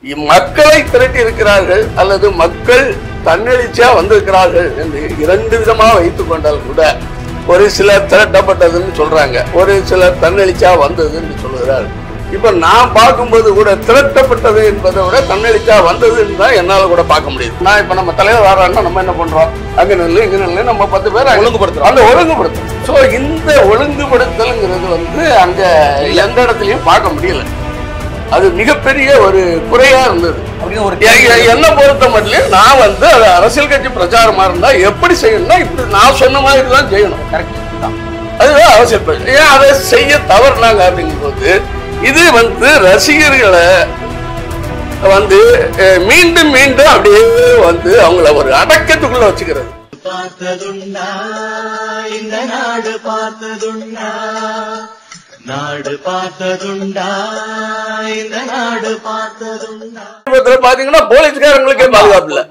மக்களை திரட்டி இருக்கிறார்கள் அல்லது மக்கள் தன்னெழுச்சியா வந்திருக்கிறார்கள் என்று இரண்டு விதமா வைத்துக் கொண்டால் கூட ஒரு சிலர் திரட்டப்பட்டதுன்னு சொல்றாங்க, ஒரு சிலர் தன்னெழுச்சியா வந்ததுன்னு சொல்லுகிறார். இப்ப நான் பார்க்கும்போது கூட திரட்டப்பட்டது என்பதை விட தன்னெழுச்சியா வந்ததுன்னு தான் என்னால கூட பார்க்க முடியுது. நான் இப்ப நம்ம தலைவர் வரான்னா நம்ம என்ன பண்றோம், அங்க நில்லு இங்க நில்லு நம்ம 10 பேர் ஒழுங்குபடுத்துறோம். அந்த ஒழுங்குபடுத்தும். சோ இந்த ஒழுங்குபடுத்தல்ங்கிறது அங்க எந்த இடத்துலயும் பார்க்க முடியல. அது மிகப்பெரிய ஒரு குறையா இருந்தது. என்ன பொறுத்த மட்டும் நான் அது அரசியல் கட்சி பிரச்சாரமா இருந்தா எப்படி செய்யணும்னா இப்படி நான் சொன்ன மாதிரி தான் செய்யணும். அதுதான் அவசியம். ஏன் அதை செய்ய தவறுனாங்க அப்படிங்கும்போது இது ரசிகர்களை மீண்டும் மீண்டும் அப்படியே அவங்கள ஒரு அடக்கத்துக்குள்ள வச்சுக்கிறது. பார்த்ததுண்டா இந்த நாடு, பார்த்ததுண்டா நாடு, பார்த்ததுண்டா இந்த நாடு, பார்த்ததுண்டா. பாத்தீங்கன்னா போலீஸ்காரங்களுக்கே பாதுகாப்பு இல்ல.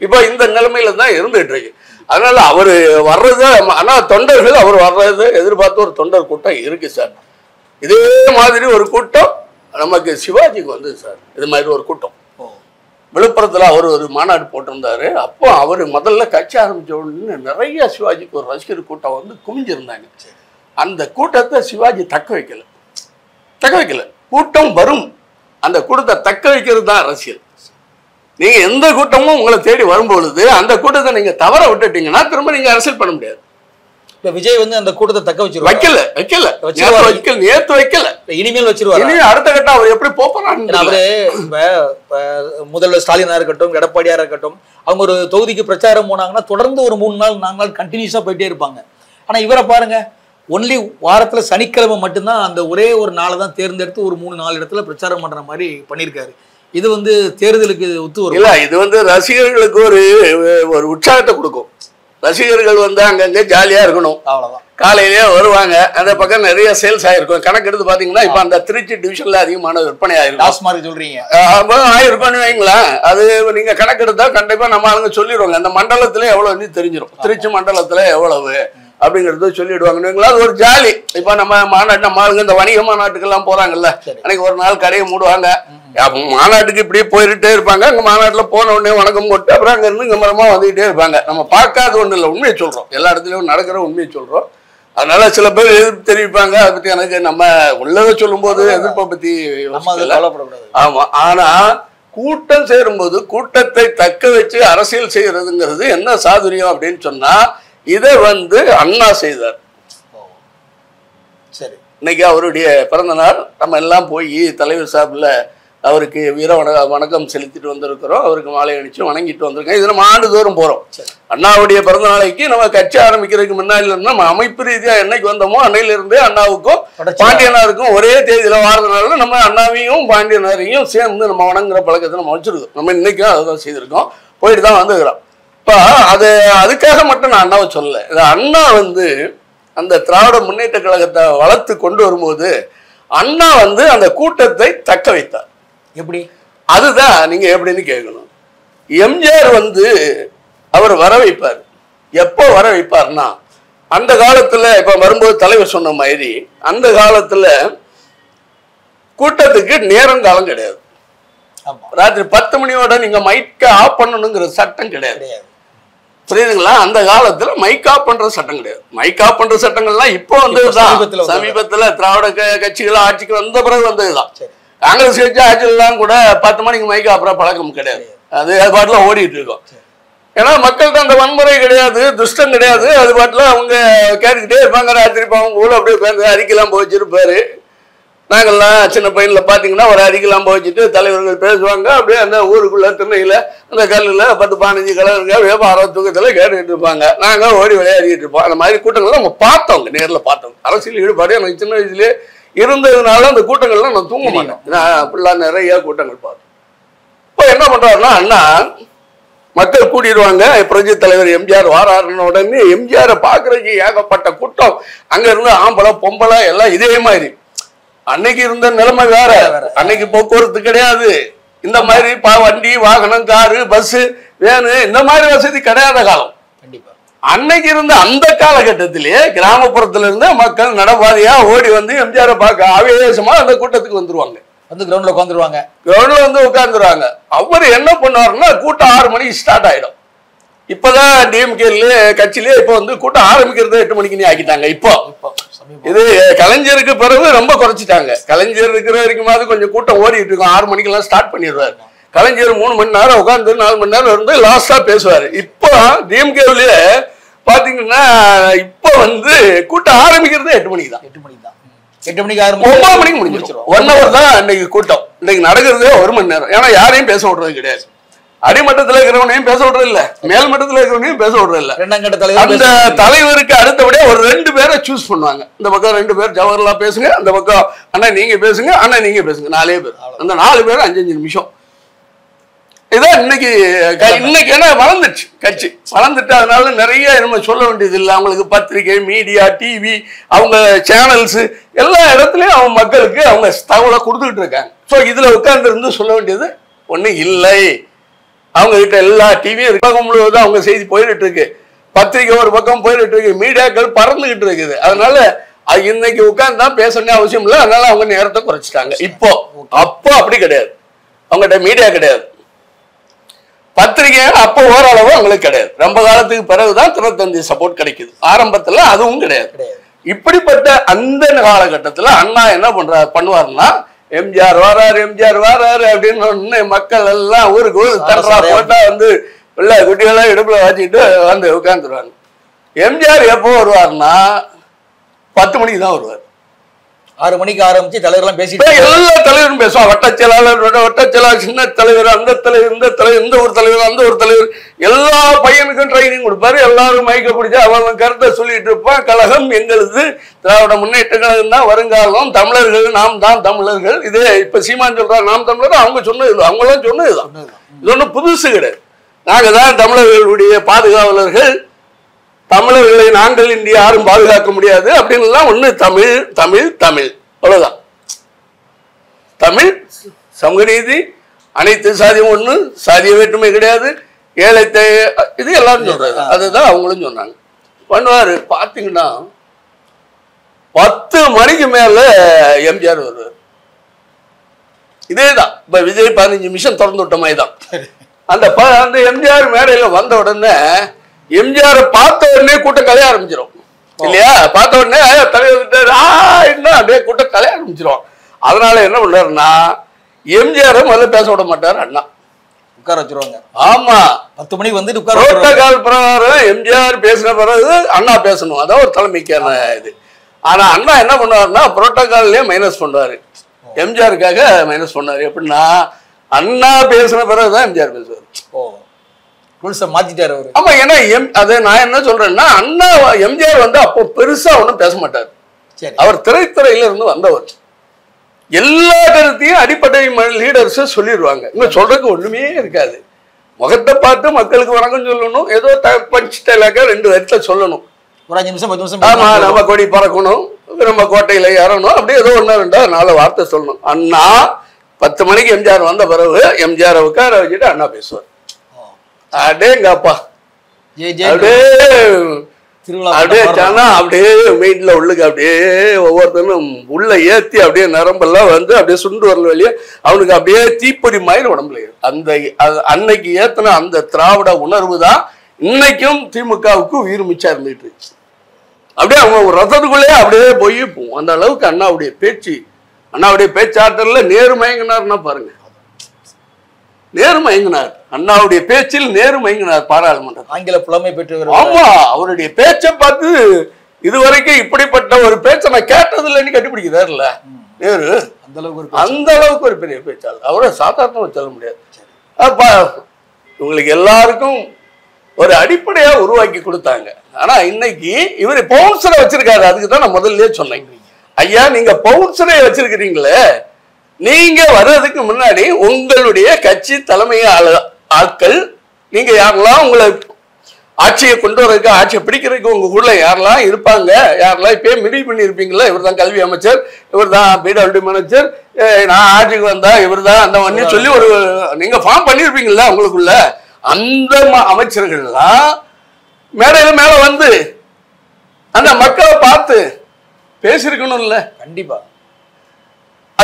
இப்ப இந்த நிலைமையில தான் இருந்துட்டு இருக்கு. அதனால அவரு வர்றது, ஆனா தொண்டர்கள் அவர் வர்றது எதிர்பார்த்து ஒரு தொண்டர் கூட்டம் இருக்கு சார். இதே மாதிரி ஒரு கூட்டம் நமக்கு சிவாஜிக்கு வந்து சார், இது மாதிரி ஒரு கூட்டம் விழுப்புரத்துல அவர் ஒரு மாநாடு போட்டிருந்தாரு. அப்போ அவரு முதல்ல கட்சி ஆரம்பிச்ச உடனே நிறைய சிவாஜிக்கு ஒரு ரசிகர் கூட்டம் குமிஞ்சிருந்தாங்க. அந்த கூட்டத்தை சிவாஜி தக்க வைக்கல. கூட்டம் வரும், அந்த கூட்டத்தை தக்க வைக்கிறது தான் அரசியல். நீங்க எந்த கூட்டமும் உங்களை தேடி வரும்பொழுது அந்த கூட்டத்தை நீங்க தவற விட்டுட்டீங்கன்னா திரும்ப நீங்க அரசியல் பண்ண முடியாது. விஜய் அந்த கூட்டத்தை தக்க வைக்கல, நேத்து வைக்கல, இனிமேல் வச்சிருவாரு. அடுத்த கட்டம் அவர் எப்படி போறாரு. அவரு முதல்வர் ஸ்டாலினா இருக்கட்டும், எடப்பாடியா இருக்கட்டும், அவங்க ஒரு தொகுதிக்கு பிரச்சாரம் போனாங்கன்னா தொடர்ந்து ஒரு 3 நாள் 4 நாள் கண்டினியூஸா போயிட்டே இருப்பாங்க. ஆனா இவரை பாருங்க, ஒன்லி வாரத்துல சனிக்கிழமை மட்டும்தான் அந்த ஒரே ஒரு நாளை தான் தேர்ந்தெடுத்து ஒரு 3-4 இடத்துல பிரச்சாரம் பண்ற மாதிரி பண்ணியிருக்காரு. இது தேர்தலுக்கு ஒத்து வரும் இல்ல. இது ரசிகர்களுக்கு ஒரு உற்சாகத்தை கொடுக்கும். ரசிகர்கள் அங்கங்க ஜாலியா இருக்கணும், அவ்வளவுதான். காலையிலேயே வருவாங்க. அந்த பக்கம் நிறைய சேல்ஸ் ஆயிருக்கும். கணக்கு எடுத்து பாத்தீங்கன்னா இப்ப அந்த திருச்சி டிவிஷன்ல அதிகமான விற்பனை ஆயிருக்கும். சொல்றீங்க ஆயிருக்கும்னு வைங்களேன். அது நீங்க கணக்கு எடுத்தா கண்டிப்பா நம்ம ஆளுங்க சொல்லிடுவாங்க. அந்த மண்டலத்துல எவ்வளவு தெரிஞ்சிடும், திருச்சி மண்டலத்துல எவ்வளவு அப்படிங்கறது சொல்லிடுவாங்க. அது ஒரு ஜாலி. இப்ப நம்ம மாநாட்டு நம்ம ஆளுங்க இந்த வணிக மாநாட்டுக்கெல்லாம் போறாங்கல்ல, அன்னைக்கு ஒரு நாள் கடையை மூடுவாங்க. மாநாட்டுக்கு இப்படியே போயிட்டே இருப்பாங்க. அங்க மாநாட்டுல போன உடனே வணக்கம் போட்டு அப்புறம் அங்க இருந்து கம்பரமா வந்துகிட்டே இருப்பாங்க. நம்ம பார்க்காத ஒண்ணு இல்லை, உண்மையை சொல்றோம். எல்லா இடத்துலயும் நடக்கிற உண்மையை சொல்றோம். அதனால சில பேர் எதிர்ப்பு தெரிவிப்பாங்க. அதை பத்தி எனக்கு நம்ம உள்ளதை சொல்லும் போது எதிர்ப்பை பத்தி ஆமா. ஆனா கூட்டம் சேரும்போது கூட்டத்தை தக்க வச்சு அரசியல் செய்யறதுங்கிறது என்ன சாதுரியம் அப்படின்னு சொன்னா இதை அண்ணா செய்தார். சரி, இன்னைக்கு அவருடைய பிறந்த நாள். நம்ம எல்லாம் போய் தலைவர் சார்பில் அவருக்கு வீர வணக்கம் செலுத்திட்டு வந்திருக்கிறோம். அவருக்கு மாலை அணிச்சு வணங்கிட்டு வந்திருக்கோம். இது நம்ம ஆண்டுதோறும் போறோம். அண்ணாவுடைய பிறந்த நாளைக்கு நம்ம கட்சி ஆரம்பிக்கிறதுக்கு முன்னாடி இருந்து நம்ம அமைப்பு ரீதியா என்னைக்கு வந்தோமோ அன்னையில இருந்தே அண்ணாவுக்கும் பாண்டியனாருக்கும் ஒரே தேதியில வாரதுனால நம்ம அண்ணாவையும் பாண்டியனாரையும் சேர்ந்து நம்ம வணங்குற பழக்கத்தை நம்ம வச்சிருக்கோம். நம்ம இன்னைக்கும் அதான் செய்திருக்கோம், போயிட்டு தான் வந்துக்கிறோம். இப்ப அதுக்காக மட்டும் நான் அண்ணாவை சொல்லல. அண்ணா அந்த திராவிட முன்னேற்ற கழகத்தை வளர்த்து கொண்டு வரும்போது அண்ணா அந்த கூட்டத்தை தக்க வைத்தார். எப்படி? அதுதான் நீங்க எப்படின்னு கேட்கணும். எம்ஜிஆர் அவர் வர வைப்பார். எப்போ வர வைப்பார்னா அந்த காலத்துல இப்ப வரும்போது தலைவர் சொன்ன மாதிரி அந்த காலத்துல கூட்டத்துக்கு நேரம் காலம் கிடையாது. ராத்திரி 10 மணியோட நீங்க மைக்க ஆஃப் பண்ணணுங்கிற சட்டம் கிடையாது. புரியுதுங்களா? அந்த காலத்துல மைக் ஆஃப் பண்ற சட்டம் கிடையாது. மைக் ஆஃப் பண்ற சட்டங்கள்லாம் இப்போ சமீபத்துல திராவிட கட்சிகள் ஆட்சிக்கு வந்த பிறகு வந்ததுதான். காங்கிரஸ் கட்சி ஆட்சியெல்லாம் கூட 10 மணிக்கு மைக் ஆஃப் பழக்கம் கிடையாது. அது பாட்டுல ஓடிட்டு இருக்கோம். ஏன்னா மக்கள்கிட்ட அந்த வன்முறை கிடையாது, துஷ்டம் கிடையாது. அது பாட்டுல அவங்க கேட்டுக்கிட்டே இருப்பாங்க. ராத்திரி அவங்க ஊழல் அப்படியே உட்காந்து அறிக்கைலாம் போச்சிருப்பாரு. நாங்கள்லாம் சின்ன பையனில் பார்த்தீங்கன்னா ஒரு அறிக்கைலாம் போச்சுட்டு தலைவர்கள் பேசுவாங்க. அப்படியே அந்த ஊருக்குள்ள திண்ணையில் அந்த கல்லில் 10-15 கலருங்க வியாபாரம் தூக்கத்தில் கேட்டுக்கிட்டு இருப்பாங்க. நாங்கள் ஓடி விளையாடிட்டு இருப்போம். அந்த மாதிரி கூட்டங்கள்லாம் நம்ம பார்த்தோங்க, நேரில் பார்த்தோம். அரசியல் ஈடுபாடு எனக்கு சின்ன வயசுலேயே இருந்ததுனால அந்த கூட்டங்கள்லாம் நான் தூங்க மாட்டேன். நான் அப்படிலாம் நிறைய கூட்டங்கள் பார்த்தோம். இப்போ என்ன பண்ணுறாருன்னா அண்ணா மக்கள் கூட்டிடுவாங்க. புரட்சி தலைவர் எம்ஜிஆர் வாராருன்னு உடனே எம்ஜிஆரை பார்க்குறதுக்கு ஏகப்பட்ட கூட்டம். அங்கே இருந்து ஆம்பளை பொம்பளை எல்லாம் இதே மாதிரி. அன்னைக்கு இருந்த நிலைமை வேற. அன்னைக்கு போக்குவரத்து கிடையாது. இந்த மாதிரி வண்டி வாகனம் காரு பஸ் வேனு இந்த மாதிரி வசதி கிடையாத காலம். அன்னைக்கு இருந்த அந்த காலகட்டத்திலேயே கிராமப்புறத்துல இருந்து மக்கள் நடபாதையா ஓடி எம்ஜிஆரை பார்க்க ஆவேசமா அந்த கூட்டத்துக்கு வந்துருவாங்க. வந்து கிரவுண்ட்ல உட்காந்துருவாங்க. கிரவுண்ட்ல வந்து உட்காந்துருவாங்க. அவர் என்ன பண்ணுவாருன்னா கூட்டம் 6 மணிக்கு ஸ்டார்ட் ஆயிடும். இப்பதான் டிஎம்கேல கட்சியிலே இப்போ வந்து கூட்டம் ஆரம்பிக்கிறது 8 மணிக்கு ஆக்கிட்டாங்க. இப்போ இது கலைஞருக்கு பிறகு ரொம்ப குறைச்சிட்டாங்க. கலைஞர் இருக்கிற வரைக்குமாவது கொஞ்சம் கூட்டம் ஓடிட்டு இருக்கும். 6 மணிக்கெல்லாம் ஸ்டார்ட் பண்ணிடுவாரு. கலைஞர் 3 மணி நேரம் உட்காந்து 4 மணி நேரம் இருந்து லாஸ்டா பேசுவாரு. இப்போ டிஎம்கேவிலே பாத்தீங்கன்னா இப்போ வந்து கூட்டம் ஆரம்பிக்கிறது 8 மணிக்கு தான். 8 மணிக்கு தான். 8 மணிக்கு 9 மணிக்கு முடிஞ்சிடும். 1 hour தான் இன்னைக்கு கூட்டம். இன்னைக்கு நடக்கிறதே 1 மணி நேரம். ஏன்னா யாரையும் பேச விடுறது கிடையாது. அடிமட்டத்தில் இருக்கிறவனையும் பேச விடுறது இல்ல, மேல் மட்டத்தில் இருக்கிறவனையும் பேச விடுறது இல்ல. அந்த தலைவருக்கு அடுத்தபடியா ஒரு 2 பேரை சூஸ் பண்ணுவாங்க. இந்த பக்கம் 2 பேர் ஜவஹர்லால் பேசுங்க, அந்த பக்கம் அண்ணா நீங்க பேசுங்க, அண்ணா நீங்க பேசுங்க. 4 பேர். அந்த 4 பேர் 5-5 நிமிஷம். இதான் இன்னைக்கு ஏன்னா வளர்ந்துச்சு கட்சி வளர்ந்துட்டு, அதனால நிறைய நம்ம சொல்ல வேண்டியது இல்லை. அவங்களுக்கு பத்திரிகை, மீடியா, டிவி, அவங்க சேனல்ஸ் எல்லா இடத்துலயும் அவங்க மக்களுக்கு அவங்க தகவலை கொடுத்துக்கிட்டு இருக்காங்க. ஸோ இதுல உட்கார்ந்து இருந்து சொல்ல வேண்டியது ஒன்றும் இல்லை. அவங்க கிட்ட எல்லா டிவியும் பக்கம் முழுவதும் அவங்க செய்தி போயிட்டு இருக்கு, பத்திரிகை ஒரு பக்கம் போயிட்டு இருக்கு, மீடியாக்கள் பறந்துகிட்டு இருக்குது. அதனால இன்னைக்கு உட்கார்ந்து தான் பேசணும் அவசியம் இல்லை. அதனால அவங்க நேரத்தை குறைச்சிட்டாங்க. அப்போ அப்படி கிடையாது. அவங்ககிட்ட மீடியா கிடையாது, பத்திரிகை அப்போ ஓரளவு அவங்களுக்கு கிடையாது. ரொம்ப காலத்துக்கு பிறகுதான் தினத்தந்தி சப்போர்ட் கிடைக்குது. ஆரம்பத்துல அதுவும் கிடையாது. இப்படிப்பட்ட அந்த காலகட்டத்துல அண்ணா என்ன பண்ணுவாருன்னா, எம்ஜிஆர் வராரு அப்படின்னு மக்கள் எல்லாம் ஊருக்கு தர்றா போட்டா வந்து பிள்ளை குட்டிகள்லாம் இடுப்புல வச்சுட்டு வந்து உட்காந்துருவாங்க. எம்ஜிஆர் எப்போ வருவாருன்னா 10 மணிக்கு தான் வருவார். 6 மணிக்கு ஆரம்பிச்சு தலைவர்லாம் பேசிட்டு எல்லா தலைவரும் பேசுவான். வட்டச் செயலாளர், சின்ன தலைவர், அந்த தலைவர், இந்த தலைவர், இந்த ஒரு தலைவர், அந்த ஒரு தலைவர், எல்லா பையனுக்கும் ட்ரைனிங் கொடுப்பாரு. எல்லாரும் மைக்க பிடிச்சா அவன் கருத்தை சொல்லிட்டு இருப்பான். கழகம் எங்களது, திராவிட முன்னேற்ற கழகம் தான் வருங்காலம், தமிழர்கள் நாம் தான் தமிழர்கள். இது இப்ப சீமான் சொல்றாங்க நாம் தமிழர், அவங்க சொன்னது, அவங்களாம் சொன்னதுதான். இது ஒன்றும் புதுசு கிடையாது. நாங்க தான் தமிழர்களுடைய பாதுகாவலர்கள், தமிழர்களை நாங்கள் இந்திய யாரும் பாதுகாக்க முடியாது அப்படின்னு ஒண்ணு. தமிழ் தமிழ் தமிழ் அவ்வளவுதான். தமிழ், சமூக நீதி, அனைத்து சாதியும் ஒண்ணு, சாதிய வேற்றுமை கிடையாது, ஏழை இது எல்லாரும் சொல்றாங்க. அதுதான் அவங்களும் சொன்னாங்க. பண்ணுவாரு. பாத்தீங்கன்னா 10 மணிக்கு மேல எம்ஜிஆர் வருவார். இதேதான் இப்ப விஜய் 15 நிமிஷம் திறந்து விட்ட மாதிரி தான். அந்த எம்ஜிஆர் மேடையில வந்த உடனே எம்ஜிஆர் பார்த்த உடனே கூட்டம் கலைய ஆரம்பிச்சிடும் இல்லையா? பார்த்த உடனே தலைவர் அப்படியே கூட்டம் கலைய ஆரம்பிச்சிடும். அதனால என்ன பண்ணாருன்னா, எம்ஜிஆர் முதல்ல பேச விட மாட்டார், அண்ணா உட்கார வச்சிருவாங்க. ஆமா, 10 மணிக்கு வந்துட்டு உட்கார. புரோட்டோகால் பிரகாரம் எம்ஜிஆர் பேசின பிறகு அண்ணா பேசணும். அதான் ஒரு தலைமைக்கான இது. ஆனா அண்ணா என்ன பண்ணுவாருன்னா புரோட்டோகால்லயே மைனஸ் பண்ணுவாரு. எம்ஜிஆருக்காக மைனஸ் பண்ணாரு. எப்படின்னா, அண்ணா பேசின பிறகுதான் எம்ஜிஆர் பேசுவார். மாத்திட்டாரு அவரு. ஆமா, ஏன்னா அதை நான் என்ன சொல்றேன்னா, அண்ணா எம்ஜிஆர் வந்து அப்போ பெருசா ஒன்றும் பேச மாட்டார். அவர் திரைத்துறையில இருந்து வந்தவர். எல்லா கருத்தையும் அடிப்படை லீடர்ஸ் சொல்லிடுவாங்க. இன்னும் சொல்றதுக்கு ஒண்ணுமே இருக்காது. முகத்தை பார்த்து மக்களுக்கு வணக்கம் சொல்லணும், ஏதோ பஞ்சிட்டாக்க 2 வரியில சொல்லணும். ஒரு 5 நிமிஷம் 10 நிமிஷம். ஆமா, நம்ம கொடி பறக்கணும், நம்ம கோட்டையில ஏறணும், அப்படியே ஏதோ 1 2 4 வார்த்தை சொல்லணும். அண்ணா 10 மணிக்கு எம்ஜிஆர் வந்த பிறகு எம்ஜிஆர் உட்கார வச்சுட்டு அண்ணா பேசுவார். அடேங்கப்பா, அப்படியே சானா அப்படியே மெயின்ல உள்ளுக்கு அப்படியே ஒவ்வொருத்தரும் உள்ள ஏத்தி அப்படியே நரம்பெல்லாம் வந்து அப்படியே சுண்டு வரல வெளியே அவனுக்கு அப்படியே தீப்பொறி மாதிரி உடம்புல. அந்த அன்னைக்கு ஏத்தின அந்த திராவிட உணர்வு தான் இன்னைக்கும் திமுகவுக்கு உயிர் மிச்சா இருந்துட்டு இருக்கு. அப்படியே அவங்க ஒரு ரத்தத்துக்குள்ளே அப்படியே போய் போகும். அந்த அளவுக்கு அண்ணாவுடைய பேச்சாற்றல்ல நேரு மயங்கினார்னா பாருங்க. நேரு மயங்கினார். அண்ணாவுடைய பேச்சில் நேரு மயங்கினார். பாராளுமன்றம் ஆங்கில புலமை பெற்றவர். ஆமா, அவருடைய பேச்சை பார்த்து இதுவரைக்கும் இப்படிப்பட்ட ஒரு பேச்சை நான் கேட்டதில்லைன்னு கண்டுபிடிக்கிறார்ல நேரு. அந்த அளவுக்கு ஒரு பெரிய பேச்சாளர். அவரை சாதாரணமா சொல்ல முடியாது. இவங்களுக்கு எல்லாருக்கும் ஒரு அடிப்படையா உருவாக்கி கொடுத்தாங்க. ஆனா இன்னைக்கு இவரு பவுன்சரை வச்சிருக்காரு. அதுக்கு தான் நான் முதல்ல சொன்னேன், ஐயா நீங்க பவுன்சரை வச்சிருக்கிறீங்களே, நீங்க வர்றதுக்கு முன்னாடி உங்களுடைய கட்சி தலைமை ஆட்கள், நீங்க யாரெல்லாம் உங்களை ஆட்சியை கொண்டு வரதுக்கு, ஆட்சியை பிடிக்கிறதுக்கு உங்க ஊர்ல யாரெல்லாம் இருப்பாங்க, யாரெல்லாம் இப்பயே முடிவு பண்ணியிருப்பீங்களா, இவர் தான் கல்வி அமைச்சர், இவர் தான் பிடபிள்யூ மேனேஜர், நான் ஆட்சிக்கு வந்தா இவர் தான் அந்த ஒன்னு சொல்லி ஒரு நீங்க ஃபார்ம் பண்ணியிருப்பீங்களா உங்களுக்குள்ள. அந்த அமைச்சர்கள்லாம் மேடையில மேல வந்து அந்த மக்களை பார்த்து பேசிருக்கணும் இல்ல? கண்டிப்பா.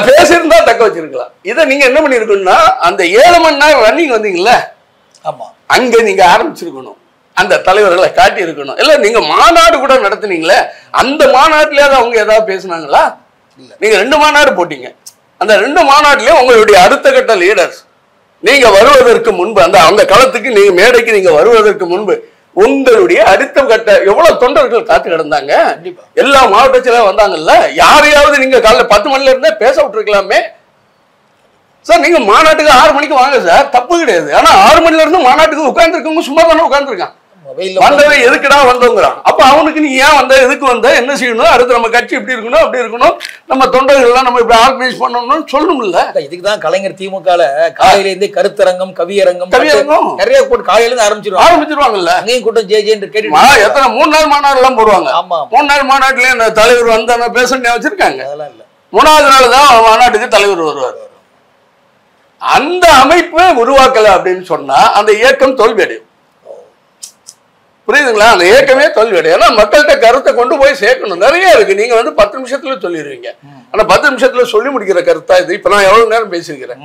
பேசியிருந்தா தக்க வச்சிருக்கலாம். இதை நீங்க என்ன பண்ணிருக்கணும்னா அந்த 7 மணி நேரம் ரன்னிங் வந்தீங்கல்ல, ஆமா, அங்க நீங்க ஆரம்பிச்சிருக்கணும், அந்த தலைவர்களை காட்டி இருக்கணும். இல்ல நீங்க மாநாடு கூட நடத்துனீங்களே, அந்த மாநாட்டிலேயாவது அவங்க ஏதாவது பேசினாங்களா? நீங்க 2 மாநாடு போட்டீங்க. அந்த 2 மாநாட்டிலேயே உங்களுடைய அடுத்த கட்ட லீடர்ஸ் நீங்க வருவதற்கு முன்பு, அந்த களத்துக்கு நீங்க மேடைக்கு நீங்க வருவதற்கு முன்பு உங்களுடைய அடுத்த கட்ட எவ்வளவு தொண்டர்கள் காத்து கிடந்தாங்க. எல்லா மாவட்டத்திலும் வந்தாங்கல்ல. யாரையாவது நீங்க காலைல 10 மணில இருந்தே பேச விட்டுருக்கலாமே சார். நீங்க மாநாட்டுக்கு 6 மணிக்கு வாங்க சார், தப்பு கிடையாது. ஆனா 6 மணில இருந்து மாநாட்டுக்கு உட்கார்ந்துருக்கவங்க சும்மா தானே உட்கார்ந்துருக்கான். வந்தவன் எதுக்குடா வந்தோங்கிறான். அப்ப அவனுக்கு நீ ஏன் வந்த, எதுக்கு வந்த, என்ன செய்யணும், அடுத்து நம்ம கட்சி இப்படி இருக்கணும் அப்படி இருக்கணும், நம்ம தொண்டர்கள் எல்லாம் நம்ம இப்படி ஆர்கனைஸ் பண்ணணும்னு சொல்லணும்ல. இதுக்குதான் கலைஞர் திமுக காலையில இருந்தே கருத்தரங்கம், கவியரங்கம் நிறைய போட்டு காலையில இருந்து ஆரம்பிச்சிருவாங்கல்ல. அங்கேயும் கூட்டம் ஜே ஜேன்னு கேட்டு எத்தனை 3 நாள் மாநாடு எல்லாம் போடுவாங்க. 3 நாள் மாநாட்டுல இந்த தலைவர் வந்து பேச வச்சிருக்காங்க. அதெல்லாம் இல்ல, 3வது நாள் தான் மாநாட்டுக்கு தலைவர் வருவார். அந்த அமைப்பை உருவாக்கல அப்படின்னு சொன்னா அந்த இயக்கம் தோல்வி அடையும். புரியுதுங்களா? அந்த இயக்கமே தோல்வி அடையும். ஏன்னா மக்கள்கிட்ட கருத்தை கொண்டு போய் சேர்க்கணும். நிறைய இருக்கு. நீங்க வந்து 10 நிமிஷத்துல சொல்லிடுவீங்க. ஆனா 10 நிமிஷத்துல சொல்லி முடிக்கிற கருத்தா இது? இப்ப நான் எவ்வளவு நேரம் பேசியிருக்கிறேன்.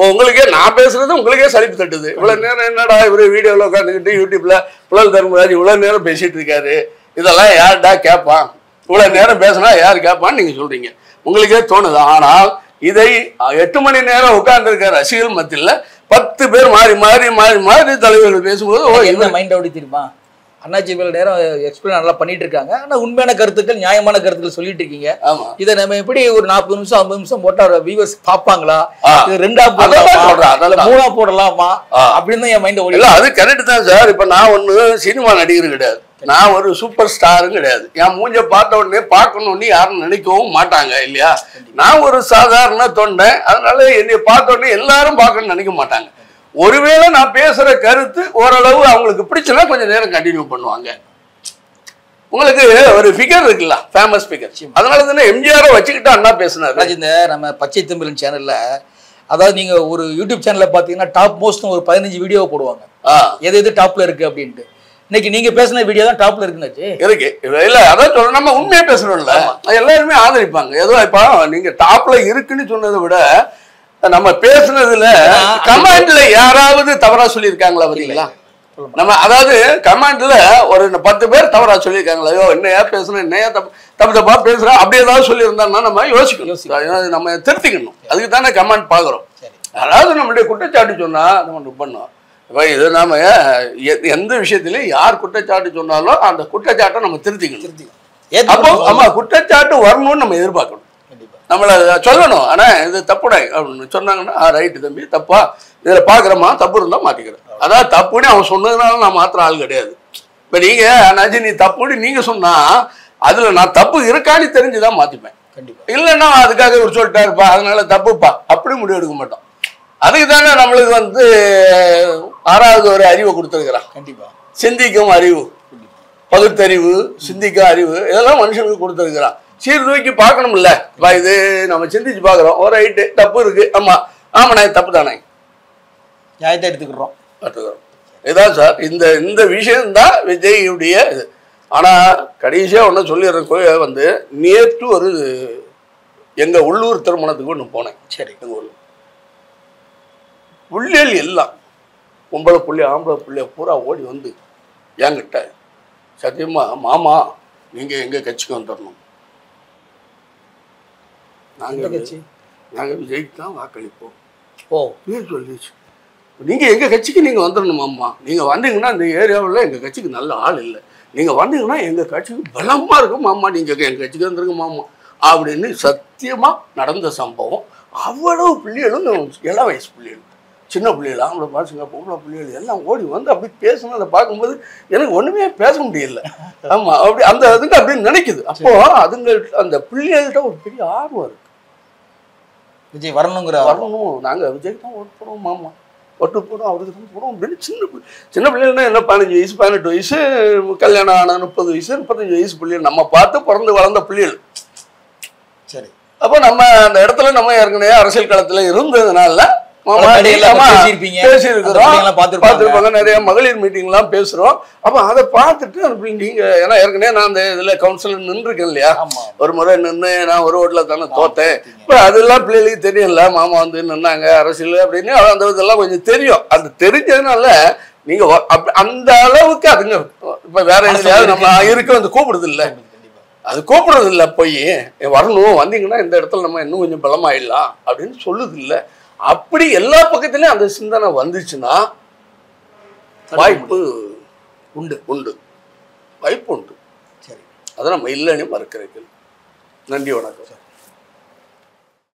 உங்களுக்கே நான் பேசுறது உங்களுக்கே சலிப்பு தட்டுது. இவ்வளவு நேரம் என்னடா இவரு வீடியோல உட்காந்துக்கிட்டு யூடியூப்ல புலல் தர்மராஜ் இவ்வளவு நேரம் பேசிட்டு இருக்காரு, இதெல்லாம் யார்டா கேட்பான், இவ்வளவு நேரம் பேசினா யாரு கேட்பான்னு நீங்க சொல்றீங்க, உங்களுக்கே தோணுது. ஆனால் இதை 8 மணி நேரம் உட்கார்ந்து இருக்க ரசிகர்கள் மத்தியில் 10 பேர் மாறி மாறி மாறி மாறி தலைவர்கள் பேசும்போது என்ன மைண்ட் அப்படி தெரியுமா? அண்ணாச்சி இவ்வளவு நேரம் எக்ஸ்பிளைன் நல்லா பண்ணிட்டு இருக்காங்க. ஆனா உண்மையான கருத்துக்கள், நியாயமான கருத்துக்கள் சொல்லிட்டு இருக்கீங்க. இதை நம்ம எப்படி ஒரு 40 நிமிஷம் 50 நிமிஷம் போட்டா வியூவர்ஸ் பாப்பாங்களா, இது 2ஆ போடலாம் 3ஆ போடலாமா அப்படின்னு தான் என் மைண்ட் ஓடி. இல்ல அது கரெக்ட் தான் சார். இப்ப நான் ஒண்ணு சினிமா நடிகர் கிடையாது, நான் ஒரு சூப்பர் ஸ்டாரும் கிடையாது. என் மூஞ்ச பார்த்த உடனே பார்க்கணும்னு யாரும் நினைக்கவும் மாட்டாங்க இல்லையா. நான் ஒரு சாதாரண தொண்டை, அதனால என்னை பார்த்த உடனே எல்லாரும் பார்க்கணும்னு நினைக்க மாட்டாங்க. ஒருவேளை நான் பேசுற கருத்து ஓரளவு அவங்களுக்கு பிடிச்சனா கொஞ்சம் நேரம் கண்டினியூ பண்ணுவாங்க. உங்களுக்கு ஒரு ஃபிகர் இருக்குல்ல, ஃபேமஸ் ஃபிகர், அதனால தானே எம்ஜிஆரை வச்சுக்கிட்டு அண்ணா பேசினாரு. இந்த நம்ம பச்சை தமிழன் சேனல்ல, அதாவது நீங்க ஒரு யூடியூப் சேனல்ல பாத்தீங்கன்னா டாப் மோஸ்ட் ஒரு 15 வீடியோ போடுவாங்க, எது எது டாப்ல இருக்கு அப்படின்ட்டு. இன்னைக்கு நீங்க பேசின வீடியோ தான் டாப்ல இருக்குன்னு இருக்கு. இல்ல அதான் சொல்றேன், நம்ம உண்மையா பேசுறோம்ல, எல்லாருமே ஆதரிப்பாங்க. ஏதோ இப்ப நீங்க டாப்ல இருக்குன்னு சொன்னதை விட நம்ம பேசுனதுல கமெண்ட்ல யாராவது தவறா சொல்லியிருக்காங்களா பாத்தீங்களா? நம்ம அதாவது கமெண்ட்ல ஒரு 10 பேர் தவறா சொல்லியிருக்காங்களா, ஐயோ என்னையா பேசுறேன், என்னையா தப்பு தப்பா பேசுறேன் அப்படி ஏதாவது சொல்லியிருந்தாங்கன்னா நம்ம யோசிக்கணும், நம்ம திருத்திக்கணும். அதுக்கு தானே கமெண்ட் பாக்குறோம். யாராவது நம்மளுடைய குற்றச்சாட்டு சொன்னா நம்ம பண்ணோம். இப்போ இது நாம எந்த விஷயத்திலையும் யார் குற்றச்சாட்டு சொன்னாலும் அந்த குற்றச்சாட்டை நம்ம திருத்திக்கணும். அப்போ ஆமா, குற்றச்சாட்டு வரணும்னு நம்ம எதிர்பார்க்கணும், நம்மளை சொல்லணும். ஆனா இது தப்புடா அப்படின்னு சொன்னாங்கன்னா ரைட்டு தம்பி, தப்பா இதுல பாக்குறோமா, தப்பு இருந்தா மாத்திக்கிறேன். அதாவது தப்புன்னு அவன் சொன்னதுனால நான் மாத்திர ஆள் கிடையாது. இப்ப நீங்க அண்ணாச்சி நீ தப்புன்னு நீங்க சொன்னா அதுல நான் தப்பு இருக்கான்னு தெரிஞ்சுதான் மாத்திப்பேன். இல்லைன்னா அதுக்காக ஒரு சொல்லிட்டாருப்பா அதனால தப்புப்பா அப்படி முடிவு எடுக்க மாட்டோம். அதுக்கு தானே நம்மளுக்கு வந்து 6வது ஒரு அறிவை கொடுத்துருக்கிறான். கண்டிப்பா சிந்திக்கும் அறிவு, பகுத்தறிவு, சிந்திக்கும் அறிவு, இதெல்லாம் மனுஷனுக்கு கொடுத்துருக்கிறான். சீர்தூக்கி பார்க்கணும்ல. இது நம்ம சிந்திச்சு பாக்குறோம், ஒரு ரைட்டு தப்பு இருக்கு, ஆமா ஆமாண்ணா தப்பு தானே, நியாயத்தை எடுத்துக்கிறோம். இதான் சார் இந்த விஷயம்தான் விஜயுடைய இது. ஆனா கடைசியா ஒன்று சொல்லிடுறேன். வந்து நேற்று ஒரு எங்க உள்ளூர் திருமணத்துக்கு ஒன்று போனேன். சரி, எங்க ஊர்ல புள்ளியல் எல்லாம் பொம்பளை புள்ளி ஆம்பளை புள்ளிய பூரா ஓடி வந்து என்கிட்ட சத்தியமா மாமா நீங்க எங்க கட்சிக்கு வந்துடணும், நாங்க விஜய்க்கு தான் வாக்களிப்போம். ஓ பேர் சொல்லிச்சு, நீங்க எங்க கட்சிக்கு நீங்க வந்துடணும் மாமா, நீங்க வந்தீங்கன்னா இந்த ஏரியாவில் எங்க கட்சிக்கு நல்ல ஆள் இல்லை, நீங்க வந்தீங்கன்னா எங்க கட்சிக்கு பலமா இருக்கும் மாமா, நீங்க எங்க கட்சிக்கு வந்துருங்க மாமா அப்படின்னு சத்தியமா நடந்த சம்பவம். அவ்வளவு பிள்ளைகளும் இளம் வயசு பிள்ளைகள், சின்ன பிள்ளைகள், ஆம்பளை பாசுங்க பொம்பளை பிள்ளைகள் எல்லாம் ஓடி வந்து அப்படி பேசணும். அதை பார்க்கும்போது எனக்கு ஒண்ணுமே பேச முடியல. ஆமா, அப்படி அந்த அதுங்க அப்படின்னு நினைக்குது. அப்போ அதுங்க அந்த பிள்ளைகள்கிட்ட ஒரு பெரிய ஆர்வம் இருக்கு, விஜய் வரணுங்கிற வரணும், நாங்க விஜய்க்கு தான் ஓட்டு போடுவோம் மாமா, ஓட்டு போடுவோம் அவருக்கு தான் போடுவோம் அப்படின்னு. சின்ன பிள்ளைகள்னா என்ன 15 வயசு 18 வயசு, கல்யாணம் ஆன 30 வயசு 35 வயசு பிள்ளைகள், நம்ம பார்த்து பிறந்து வளர்ந்த பிள்ளைகள். சரி, அப்போ நம்ம அந்த இடத்துல நம்ம ஏற்கனவே அரசியல் களத்துல இருந்ததுனால பார்த்துருப்பாங்க, நிறைய மகளிர் மீட்டிங்லாம் பேசுறோம். அப்ப அதை பார்த்துட்டு நீங்க ஏன்னா ஏற்கனவே நான் அந்த இதுல கவுன்சிலர் நின்றுருக்கேன் இல்லையா, ஒரு முறை நின்று நான் ஒரு ஓட்டுல தானே தோத்தேன். இப்ப அதெல்லாம் பிள்ளைகளுக்கு தெரியும்ல, மாமா வந்து நின்னாங்க அரசியல் அப்படின்னு, அந்த இதெல்லாம் கொஞ்சம் தெரியும். அது தெரிஞ்சதுனால நீங்க அந்த அளவுக்கு அதுங்க இப்ப வேற எதுலையாவது நம்ம இருக்க வந்து கூப்பிடுது இல்ல, அது கூப்பிடுறது இல்லை, போய் வரணும் வந்தீங்கன்னா இந்த இடத்துல நம்ம இன்னும் கொஞ்சம் பலமாயிடலாம் அப்படின்னு சொல்லுது இல்லை. அப்படி எல்லா பக்கத்துலயும் அந்த சிந்தனை வந்துச்சுன்னா வாய்ப்பு உண்டு உண்டு வாய்ப்பு உண்டு. சரி, அதை நம்ம இல்லைன்னு மறுக்கிறீர்கள். நன்றி, வணக்கம்.